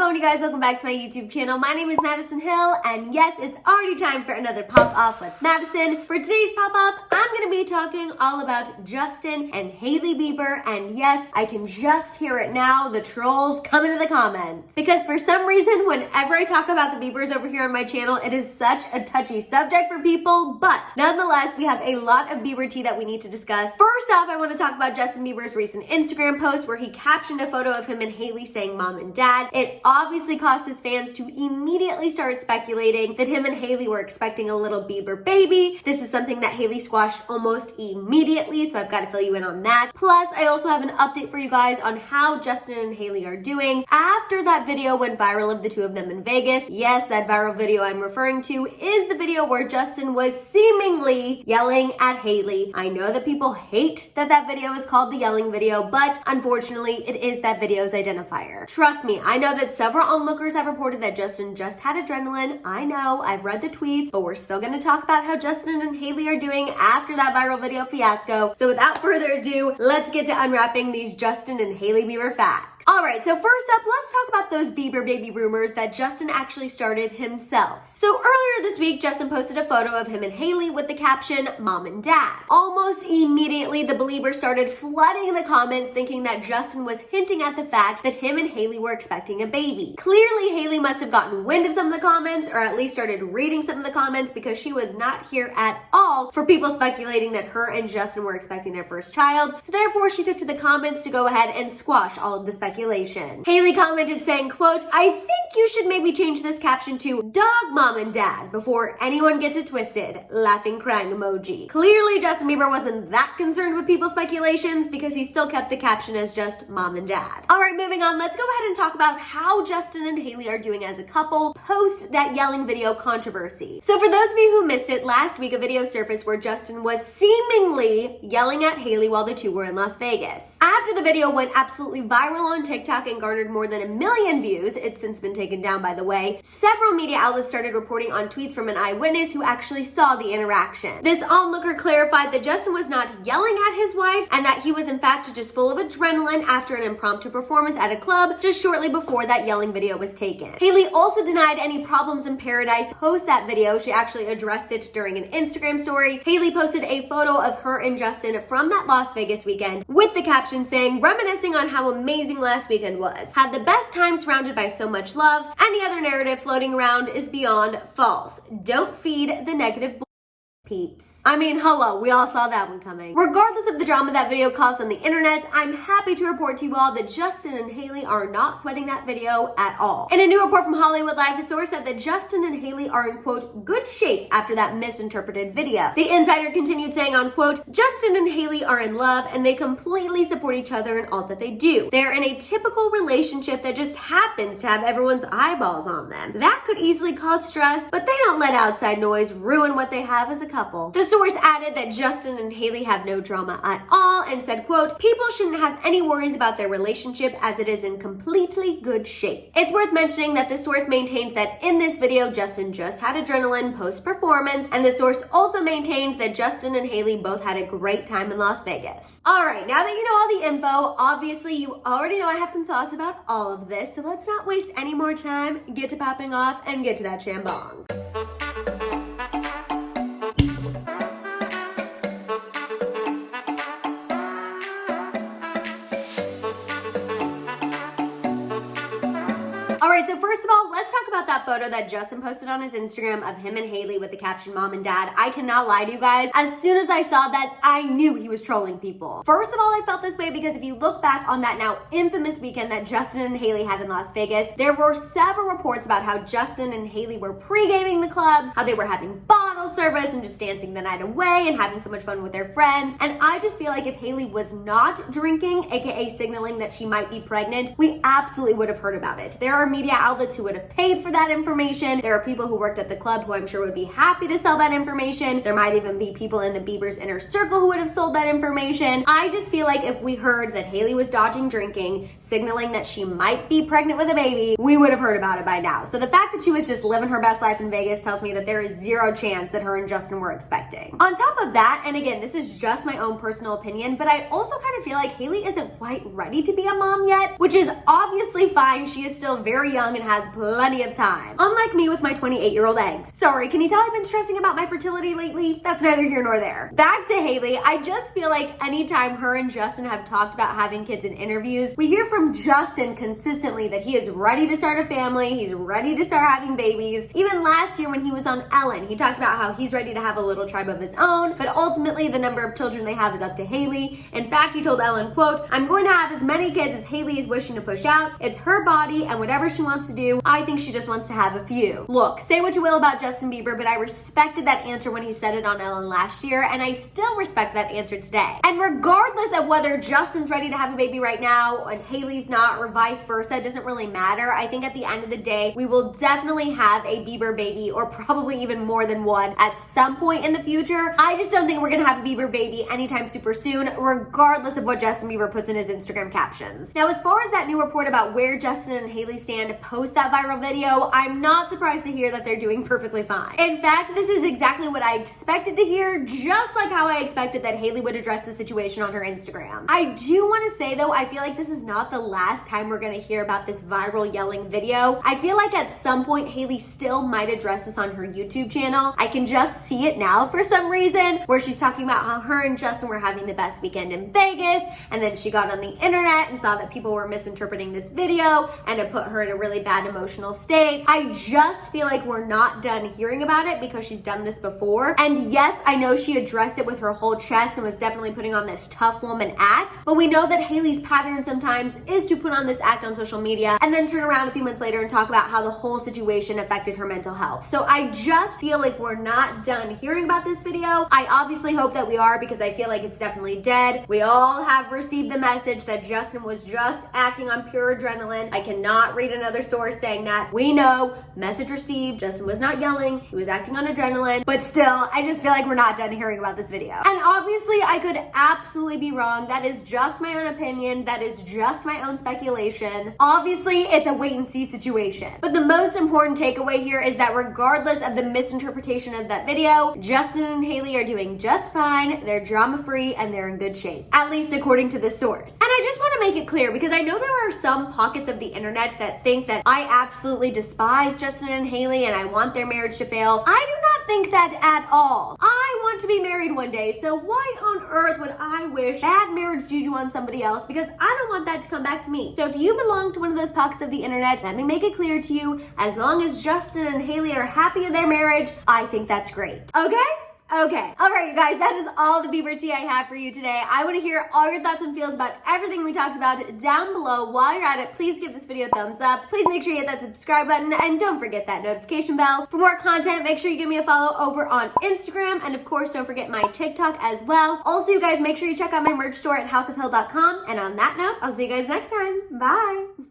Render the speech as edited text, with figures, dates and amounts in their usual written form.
going, you guys? Welcome back to my YouTube channel. My name is Maddison Hill, and yes, it's already time for another pop-off with Maddison. For today's pop-off, I'm going to be talking all about Justin and Hailey Bieber, and yes, I can just hear it now, the trolls coming to the comments. Because for some reason, whenever I talk about the Biebers over here on my channel, it is such a touchy subject for people, but nonetheless, we have a lot of Bieber tea that we need to discuss. First off, I want to talk about Justin Bieber's recent Instagram post where he captioned a photo of him and Hailey saying mom and dad. It obviously caused his fans to immediately start speculating that him and Hailey were expecting a little Bieber baby. This is something that Hailey squashed almost immediately, so I've got to fill you in on that. Plus, I also have an update for you guys on how Justin and Hailey are doing after that video went viral of the two of them in Vegas. Yes, that viral video I'm referring to is the video where Justin was seemingly yelling at Hailey. I know that people hate that that video is called the yelling video, but unfortunately, it is that video's identifier. Trust me, I know that several onlookers have reported that Justin just had adrenaline. I know, I've read the tweets, but we're still gonna talk about how Justin and Hailey are doing after that viral video fiasco. So without further ado, let's get to unwrapping these Justin and Hailey Bieber facts. All right, so first up, let's talk about those Bieber baby rumors that Justin actually started himself. So earlier this week, Justin posted a photo of him and Hailey with the caption, mom and dad. Almost immediately, the believers started flooding the comments thinking that Justin was hinting at the fact that him and Hailey were expecting a baby. Clearly, Hailey must have gotten wind of some of the comments, or at least started reading some of the comments, because she was not here at all for people speculating that her and Justin were expecting their first child. So therefore, she took to the comments to go ahead and squash all of the speculation. Hailey commented saying, quote, I think you should maybe change this caption to dog mom and dad before anyone gets it twisted. Laughing crying emoji. Clearly, Justin Bieber wasn't that concerned with people's speculations because he still kept the caption as just mom and dad. All right, moving on, let's go ahead and talk about how Justin and Hailey are doing as a couple post that yelling video controversy. So for those of you who missed it, last week a video surfaced where Justin was seemingly yelling at Hailey while the two were in Las Vegas. After the video went absolutely viral on TikTok and garnered more than 1 million views, it's since been taken down by the way, several media outlets started reporting on tweets from an eyewitness who actually saw the interaction. This onlooker clarified that Justin was not yelling at his wife and that he was in fact just full of adrenaline after an impromptu performance at a club just shortly before that yelling video was taken. Hailey also denied any problems in paradise post that video. She actually addressed it during an Instagram story. Hailey posted a photo of her and Justin from that Las Vegas weekend with the caption saying, reminiscing on how amazing last weekend was. Had the best time surrounded by so much love. Any other narrative floating around is beyond false. Don't feed the negative peeps. I mean, hello, we all saw that one coming. Regardless of the drama that video caused on the internet, I'm happy to report to you all that Justin and Hailey are not sweating that video at all. In a new report from Hollywood Life, a source said that Justin and Hailey are in, quote, good shape after that misinterpreted video. The insider continued saying on, quote, Justin and Hailey are in love and they completely support each other in all that they do. They're in a typical relationship that just happens to have everyone's eyeballs on them. That could easily cause stress, but they don't let outside noise ruin what they have as a couple. The source added that Justin and Hailey have no drama at all and said, quote, people shouldn't have any worries about their relationship as it is in completely good shape. It's worth mentioning that the source maintained that in this video, Justin just had adrenaline post-performance, and the source also maintained that Justin and Hailey both had a great time in Las Vegas. All right, now that you know all the info, obviously you already know I have some thoughts about all of this, so let's not waste any more time, get to popping off, and get to that shambong. All right, so first of all, let's talk about that photo that Justin posted on his Instagram of him and Hailey with the caption mom and dad. I cannot lie to you guys. As soon as I saw that, I knew he was trolling people. First of all, I felt this way because if you look back on that now infamous weekend that Justin and Hailey had in Las Vegas, there were several reports about how Justin and Hailey were pre-gaming the clubs, how they were having bottle service and just dancing the night away and having so much fun with their friends. And I just feel like if Hailey was not drinking, aka signaling that she might be pregnant, we absolutely would have heard about it. There are media outlets who would have paid for that information. There are people who worked at the club who I'm sure would be happy to sell that information. There might even be people in the Bieber's inner circle who would have sold that information. I just feel like if we heard that Hailey was dodging drinking, signaling that she might be pregnant with a baby, we would have heard about it by now. So the fact that she was just living her best life in Vegas tells me that there is zero chance dance that her and Justin were expecting. On top of that, and again, this is just my own personal opinion, but I also kind of feel like Hailey isn't quite ready to be a mom yet, which is obviously fine. She is still very young and has plenty of time. Unlike me with my 28-year-old eggs. Sorry, can you tell I've been stressing about my fertility lately? That's neither here nor there. Back to Hailey, I just feel like anytime her and Justin have talked about having kids in interviews, we hear from Justin consistently that he is ready to start a family, he's ready to start having babies. Even last year when he was on Ellen, he talked about how he's ready to have a little tribe of his own, but ultimately the number of children they have is up to Hailey. In fact, he told Ellen, quote, "I'm going to have as many kids as Hailey is wishing to push out. It's her body and whatever she wants to do, I think she just wants to have a few." Look, say what you will about Justin Bieber, but I respected that answer when he said it on Ellen last year, and I still respect that answer today. And regardless of whether Justin's ready to have a baby right now and Hailey's not, or vice versa, it doesn't really matter. I think at the end of the day, we will definitely have a Bieber baby, or probably even more than one at some point in the future. I just don't think we're gonna have a Bieber baby anytime super soon, regardless of what Justin Bieber puts in his Instagram captions. Now, as far as that new report about where Justin and Hailey stand post that viral video, I'm not surprised to hear that they're doing perfectly fine. In fact, this is exactly what I expected to hear, just like how I expected that Hailey would address the situation on her Instagram. I do want to say though, I feel like this is not the last time we're gonna hear about this viral yelling video. I feel like at some point Hailey still might address this on her YouTube channel. I can just see it now for some reason, where she's talking about how her and Justin were having the best weekend in Vegas, and then she got on the internet and saw that people were misinterpreting this video and it put her in a really bad emotional state. I just feel like we're not done hearing about it because she's done this before. And yes, I know she addressed it with her whole chest and was definitely putting on this tough woman act, but we know that Hailey's pattern sometimes is to put on this act on social media and then turn around a few months later and talk about how the whole situation affected her mental health. So I just feel like we're not done hearing about this video. I obviously hope that we are, because I feel like it's definitely dead. We all have received the message that Justin was just acting on pure adrenaline. I cannot read another source saying that. We know, message received, Justin was not yelling, he was acting on adrenaline, but still, I just feel like we're not done hearing about this video. And obviously, I could absolutely be wrong. That is just my own opinion. That is just my own speculation. Obviously, it's a wait and see situation. But the most important takeaway here is that regardless of the misinterpretation of that video, Justin and Hailey are doing just fine, they're drama-free, and they're in good shape. At least according to this source. And I just want to make it clear, because I know there are some pockets of the internet that think that I absolutely despise Justin and Hailey and I want their marriage to fail. I do not think that at all. I want to be married one day, so why on earth would I wish bad marriage juju on somebody else? Because I don't want that to come back to me. So if you belong to one of those pockets of the internet, let me make it clear to you, as long as Justin and Hailey are happy in their marriage, I think that's great. Okay? Okay. All right, you guys, that is all the Bieber tea I have for you today. I want to hear all your thoughts and feels about everything we talked about down below. While you're at it, please give this video a thumbs up. Please make sure you hit that subscribe button and don't forget that notification bell. For more content, make sure you give me a follow over on Instagram, and of course, don't forget my TikTok as well. Also, you guys, make sure you check out my merch store at houseofhill.com. And on that note, I'll see you guys next time. Bye.